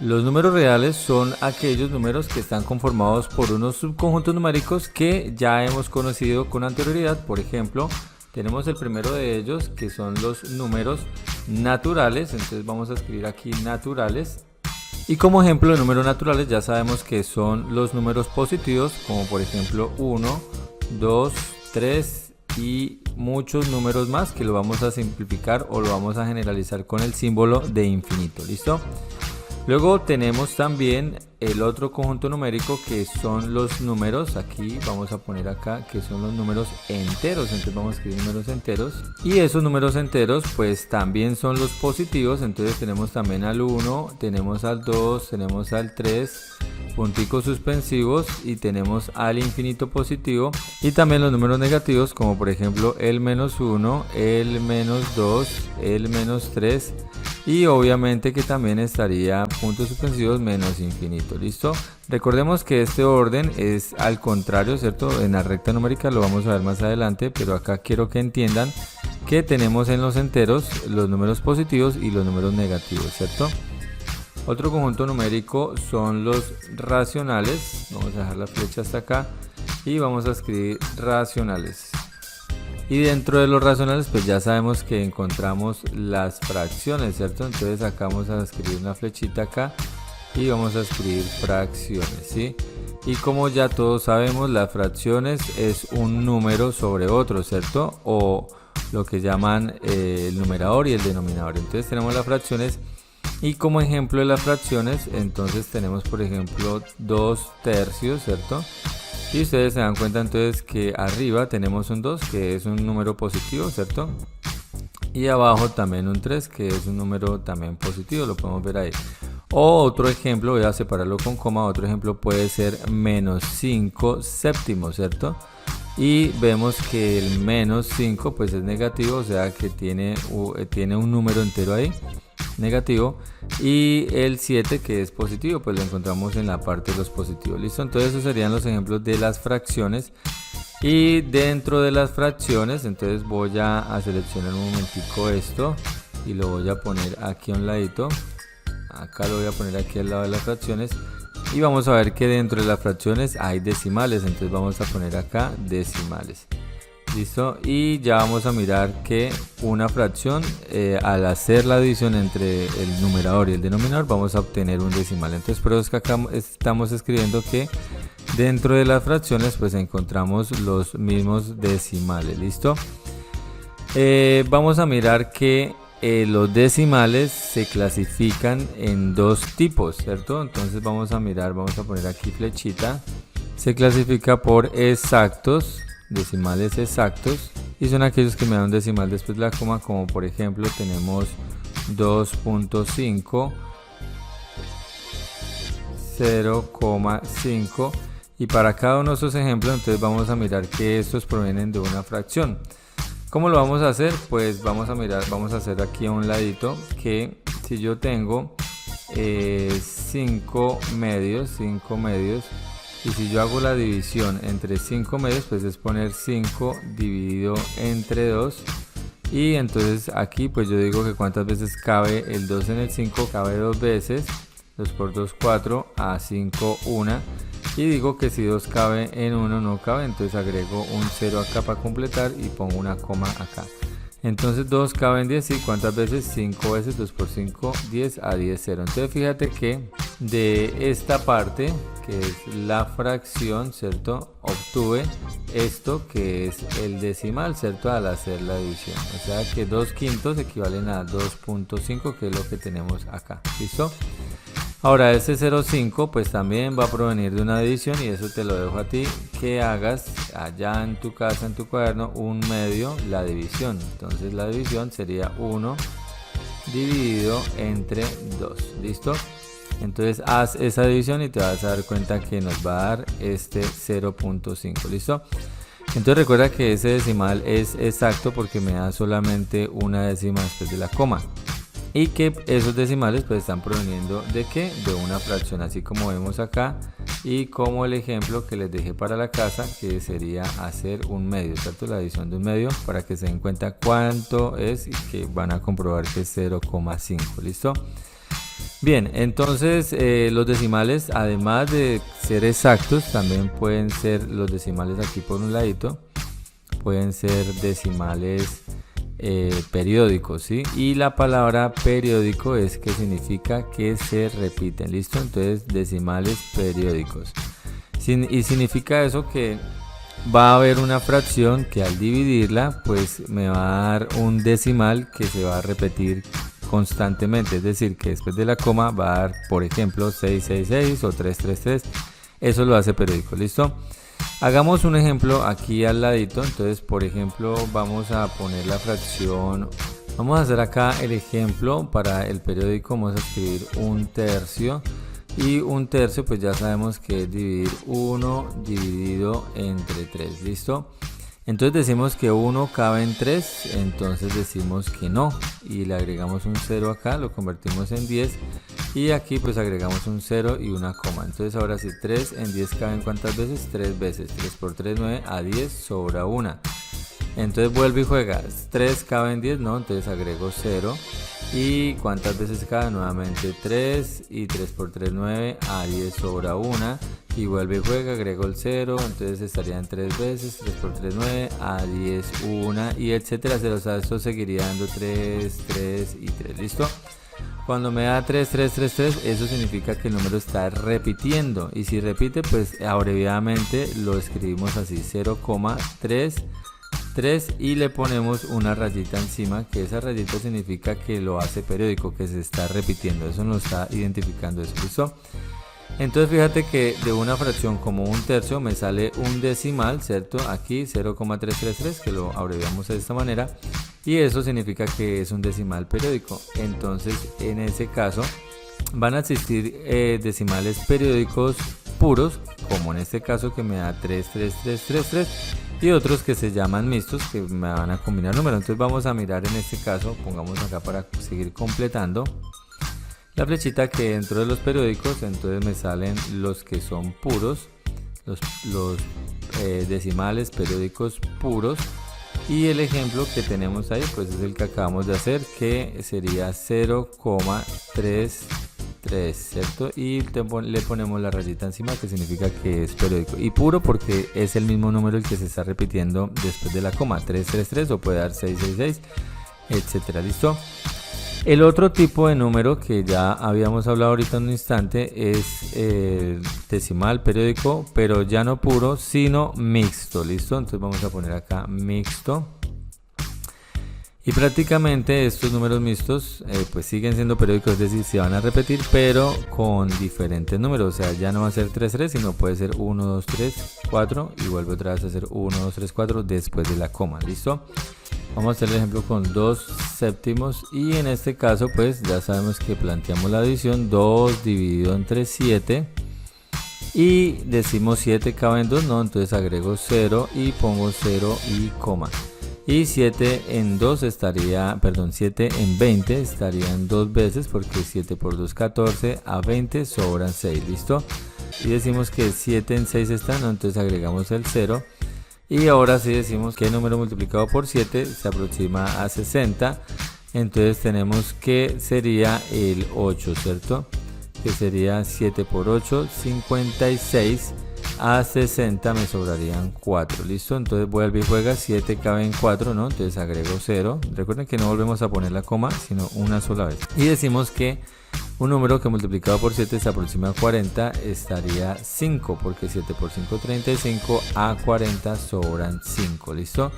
Los números reales son aquellos números que están conformados por unos subconjuntos numéricos que ya hemos conocido con anterioridad. Por ejemplo, tenemos el primero de ellos que son los números naturales. Entonces vamos a escribir aquí naturales. Y como ejemplo de números naturales ya sabemos que son los números positivos, como por ejemplo 1, 2, 3 y muchos números más que lo vamos a simplificar o lo vamos a generalizar con el símbolo de infinito. ¿Listo? Luego tenemos también el otro conjunto numérico que son los números, aquí vamos a poner acá que son los números enteros, entonces vamos a escribir números enteros. Y esos números enteros pues también son los positivos, entonces tenemos también al 1, tenemos al 2, tenemos al 3, punticos suspensivos y tenemos al infinito positivo. Y también los números negativos como por ejemplo el menos 1, el menos 2, el menos 3. Y obviamente que también estaría puntos suspensivos menos infinito. ¿Listo? Recordemos que este orden es al contrario, ¿cierto? En la recta numérica lo vamos a ver más adelante, pero acá quiero que entiendan que tenemos en los enteros los números positivos y los números negativos, ¿cierto? Otro conjunto numérico son los racionales. Vamos a dejar la flecha hasta acá y vamos a escribir racionales. Y dentro de los racionales pues ya sabemos que encontramos las fracciones, ¿cierto? Entonces acá vamos a escribir una flechita acá y vamos a escribir fracciones, ¿sí? Y como ya todos sabemos, las fracciones es un número sobre otro, ¿cierto? O lo que llaman el numerador y el denominador. Entonces tenemos las fracciones y como ejemplo de las fracciones entonces tenemos por ejemplo 2 tercios, ¿cierto? Y ustedes se dan cuenta entonces que arriba tenemos un 2 que es un número positivo, ¿cierto? Y abajo también un 3 que es un número también positivo, lo podemos ver ahí. O otro ejemplo, voy a separarlo con coma, otro ejemplo puede ser menos 5 séptimos, ¿cierto? Y vemos que el menos 5 pues es negativo, o sea que tiene un número entero ahí, negativo. Y el 7 que es positivo pues lo encontramos en la parte de los positivos. Listo, entonces esos serían los ejemplos de las fracciones. Y dentro de las fracciones entonces voy a seleccionar un momentico esto y lo voy a poner aquí a un ladito. Acá lo voy a poner aquí al lado de las fracciones y vamos a ver que dentro de las fracciones hay decimales, entonces vamos a poner acá decimales. Listo, y ya vamos a mirar que una fracción al hacer la división entre el numerador y el denominador vamos a obtener un decimal. Entonces por eso es que acá estamos escribiendo que dentro de las fracciones pues encontramos los mismos decimales. Listo, vamos a mirar que los decimales se clasifican en dos tipos, ¿cierto? Entonces vamos a mirar, vamos a poner aquí flechita. Se clasifica por exactos, decimales exactos, y son aquellos que me dan un decimal después de la coma, como por ejemplo tenemos 2.5, 0,5, y para cada uno de estos ejemplos entonces vamos a mirar que estos provienen de una fracción. ¿Cómo lo vamos a hacer? Pues vamos a mirar, vamos a hacer aquí a un ladito que si yo tengo 5 medios, y si yo hago la división entre 5 medios, pues es poner 5 dividido entre 2. Y entonces aquí pues yo digo que cuántas veces cabe el 2 en el 5, cabe 2 veces, 2 por 2, 4, a 5, 1. Y digo que si 2 cabe en 1 no cabe, entonces agrego un 0 acá para completar y pongo una coma acá. Entonces 2 cabe en 10 y cuántas veces, 5 veces, 2 por 5, 10, a 10, 0. Entonces fíjate que de esta parte, que es la fracción, ¿cierto? Obtuve esto que es el decimal, ¿cierto? Al hacer la división. O sea que 2 quintos equivalen a 2.5, que es lo que tenemos acá. ¿Listo? Ahora este 0,5 pues también va a provenir de una división y eso te lo dejo a ti que hagas allá en tu casa, en tu cuaderno, un medio, la división. Entonces la división sería 1 dividido entre 2. ¿Listo? Entonces haz esa división y te vas a dar cuenta que nos va a dar este 0.5. ¿Listo? Entonces recuerda que ese decimal es exacto porque me da solamente una décima después de la coma. Y que esos decimales pues están proveniendo de ¿qué? De una fracción, así como vemos acá y como el ejemplo que les dejé para la casa, que sería hacer un medio, ¿cierto? La división de un medio para que se den cuenta cuánto es y que van a comprobar que es 0,5. ¿Listo? Bien, entonces los decimales, además de ser exactos, también pueden ser los decimales aquí por un ladito, pueden ser decimales periódicos, ¿sí? Y la palabra periódico es que significa que se repiten, ¿listo? Entonces decimales periódicos. Y significa eso que va a haber una fracción que al dividirla pues me va a dar un decimal que se va a repetir constantemente, es decir, que después de la coma va a dar, por ejemplo, 666 o 333. Eso lo hace periódico, ¿listo? Hagamos un ejemplo aquí al ladito. Entonces, por ejemplo, vamos a poner la fracción. Vamos a hacer acá el ejemplo para el periódico. Vamos a escribir 1/3. Y 1/3 pues ya sabemos que es dividir 1 dividido entre 3, ¿listo? Entonces decimos que 1 cabe en 3, entonces decimos que no. Y le agregamos un 0 acá, lo convertimos en 10. Y aquí pues agregamos un 0 y una coma. Entonces ahora sí, 3 en 10 caben ¿cuántas veces? 3 veces. 3 por 3, 9, a 10 sobra 1. Entonces vuelve y juega. 3 cabe en 10, no, entonces agrego 0. ¿Y cuántas veces cabe? Nuevamente 3. Y 3 por 3, 9, a 10 sobra 1. Y vuelve y juega, agrego el 0, entonces estarían 3 veces, 3 por 3, 9, a 10, 1, y etcétera. O sea, esto seguiría dando 3, 3 y 3, ¿listo? Cuando me da 3, 3, 3, 3, eso significa que el número está repitiendo. Y si repite, pues abreviadamente lo escribimos así, 0,3, 3, y le ponemos una rayita encima, que esa rayita significa que lo hace periódico, que se está repitiendo. Eso nos está identificando eso, ¿listo? Entonces fíjate que de una fracción como 1/3 me sale un decimal, ¿cierto? Aquí 0,333, que lo abreviamos de esta manera, y eso significa que es un decimal periódico. Entonces en ese caso van a existir decimales periódicos puros, como en este caso que me da 3, 3, 3, 3, 3, y otros que se llaman mixtos, que me van a combinar números. Entonces vamos a mirar en este caso, pongamos acá para seguir completando la flechita, que dentro de los periódicos entonces me salen los que son puros, los decimales periódicos puros, y el ejemplo que tenemos ahí pues es el que acabamos de hacer, que sería 0,33, ¿cierto? Y le ponemos la rayita encima, que significa que es periódico, y puro porque es el mismo número el que se está repitiendo después de la coma, 333, o puede dar 666, etcétera, ¿listo? El otro tipo de número que ya habíamos hablado ahorita en un instante es decimal periódico, pero ya no puro, sino mixto, ¿listo? Entonces vamos a poner acá mixto. Y prácticamente estos números mixtos pues siguen siendo periódicos, es decir, se van a repetir, pero con diferentes números. O sea, ya no va a ser 3, 3, sino puede ser 1, 2, 3, 4, y vuelve otra vez a ser 1, 2, 3, 4 después de la coma, ¿listo? Vamos a hacer el ejemplo con 2 séptimos, y en este caso pues ya sabemos que planteamos la división. 2 dividido entre 7, y decimos 7 cabe en 2, no, entonces agrego 0 y pongo 0 y coma. Y 7 en 2 estaría, perdón, 7 en 20 estarían 2 veces, porque 7 por 2, 14, a 20 sobran 6, ¿listo? Y decimos que 7 en 6 está, no, entonces agregamos el 0. Y ahora sí decimos que el número multiplicado por 7 se aproxima a 60. Entonces tenemos que sería el 8, ¿cierto? Que sería 7 por 8, 56. A 60 me sobrarían 4, ¿listo? Entonces vuelve y juega, 7 cabe en 4, ¿no? Entonces agrego 0. Recuerden que no volvemos a poner la coma, sino una sola vez. Y decimos que un número que multiplicado por 7 se aproxima a 40 estaría 5, porque 7 por 5, 35, a 40 sobran 5, ¿listo?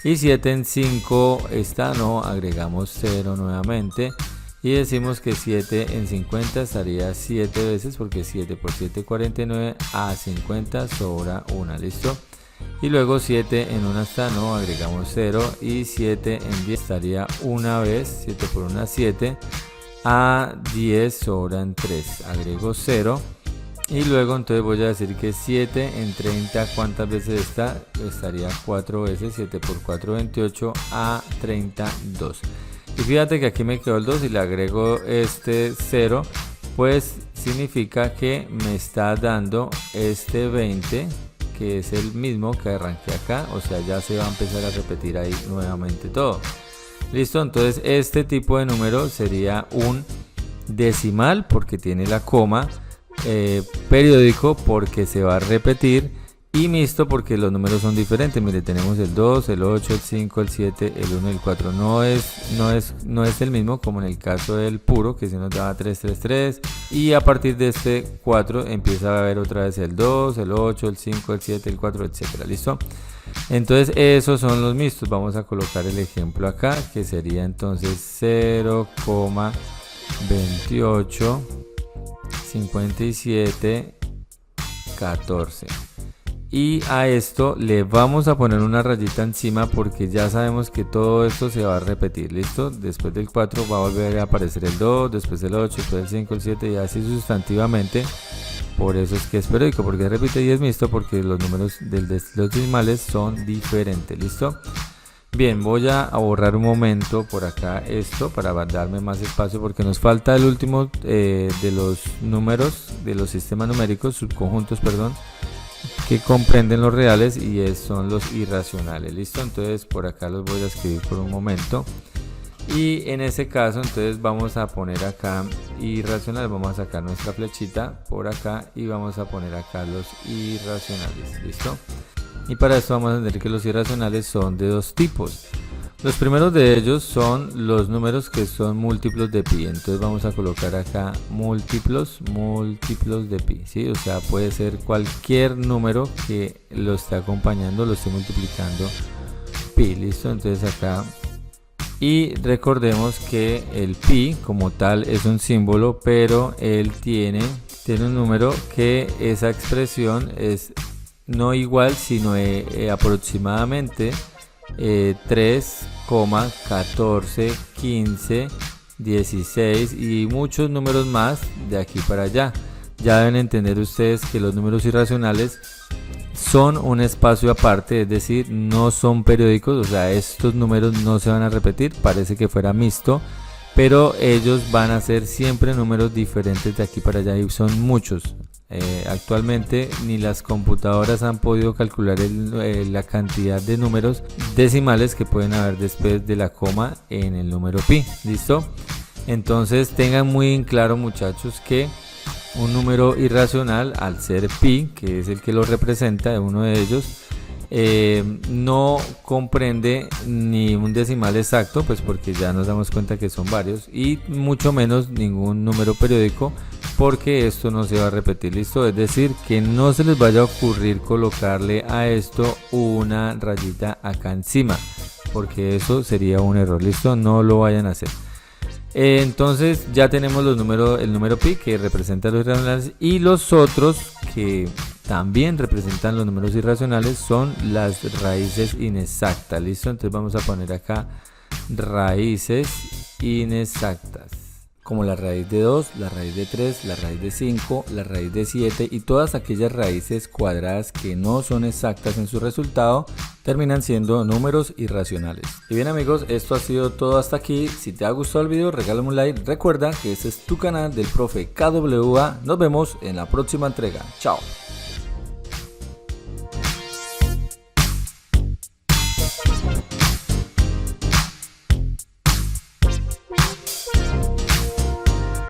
Y 7 en 5 está, no, agregamos 0 nuevamente. Y decimos que 7 en 50 estaría 7 veces, porque 7 por 7, 49, a 50 sobra 1, ¿listo? Y luego 7 en 1 está, no, agregamos 0. Y 7 en 10 estaría una vez, 7 por 1, 7, a 10 sobran 3, agrego 0. Y luego entonces voy a decir que 7 en 30, ¿cuántas veces está? Estaría 4 veces, 7 por 4, 28, a 32. Y fíjate que aquí me quedó el 2 y le agrego este 0, pues significa que me está dando este 20, que es el mismo que arranqué acá. O sea, ya se va a empezar a repetir ahí nuevamente todo. Listo, entonces este tipo de número sería un decimal porque tiene la coma, periódico porque se va a repetir y mixto porque los números son diferentes. Mire, tenemos el 2, el 8, el 5, el 7, el 1 y el 4. No es el mismo como en el caso del puro, que se nos daba 3, 3, 3. Y a partir de este 4 empieza a haber otra vez el 2, el 8, el 5, el 7, el 4, etcétera. ¿Listo? Entonces esos son los mixtos. Vamos a colocar el ejemplo acá, que sería entonces 0,28, 57, 14. Y a esto le vamos a poner una rayita encima porque ya sabemos que todo esto se va a repetir. ¿Listo? Después del 4 va a volver a aparecer el 2, después el 8, después el 5, el 7 y así sustantivamente. Por eso es que es periódico, porque repite y es mixto porque los números de los decimales son diferentes. ¿Listo? Bien, voy a borrar un momento por acá esto para darme más espacio porque nos falta el último de los números, de los sistemas numéricos, subconjuntos, perdón, que comprenden los reales y son los irracionales. ¿Listo? Entonces por acá los voy a escribir por un momento y en ese caso entonces vamos a poner acá irracionales, vamos a sacar nuestra flechita por acá y vamos a poner acá los irracionales. ¿Listo? Y para esto vamos a entender que los irracionales son de dos tipos. Los primeros de ellos son los números que son múltiplos de pi. Entonces vamos a colocar acá múltiplos de pi, ¿sí? O sea, puede ser cualquier número que lo esté acompañando, lo esté multiplicando pi. ¿Listo? Entonces acá. Y recordemos que el pi como tal es un símbolo, pero él tiene un número que esa expresión es no igual, sino aproximadamente 3, 14, 15, 16 y muchos números más de aquí para allá. Ya deben entender ustedes que los números irracionales son un espacio aparte, es decir, no son periódicos, o sea, estos números no se van a repetir, parece que fuera mixto, pero ellos van a ser siempre números diferentes de aquí para allá y son muchos. Actualmente ni las computadoras han podido calcular la cantidad de números decimales que pueden haber después de la coma en el número pi. ¿Listo? Entonces tengan muy en claro, muchachos, que un número irracional, al ser pi, que es el que lo representa, uno de ellos, no comprende ni un decimal exacto, pues porque ya nos damos cuenta que son varios, y mucho menos ningún número periódico, porque esto no se va a repetir. ¿Listo? Es decir, que no se les vaya a ocurrir colocarle a esto una rayita acá encima, porque eso sería un error. ¿Listo? No lo vayan a hacer. Entonces ya tenemos el número pi, que representa los irracionales, y los otros que también representan los números irracionales son las raíces inexactas. ¿Listo? Entonces vamos a poner acá raíces inexactas, como la raíz de 2, la raíz de 3, la raíz de 5, la raíz de 7 y todas aquellas raíces cuadradas que no son exactas en su resultado terminan siendo números irracionales. Y bien, amigos, esto ha sido todo hasta aquí. Si te ha gustado el video, regálame un like. Recuerda que este es tu canal del profe KWA. Nos vemos en la próxima entrega. Chao.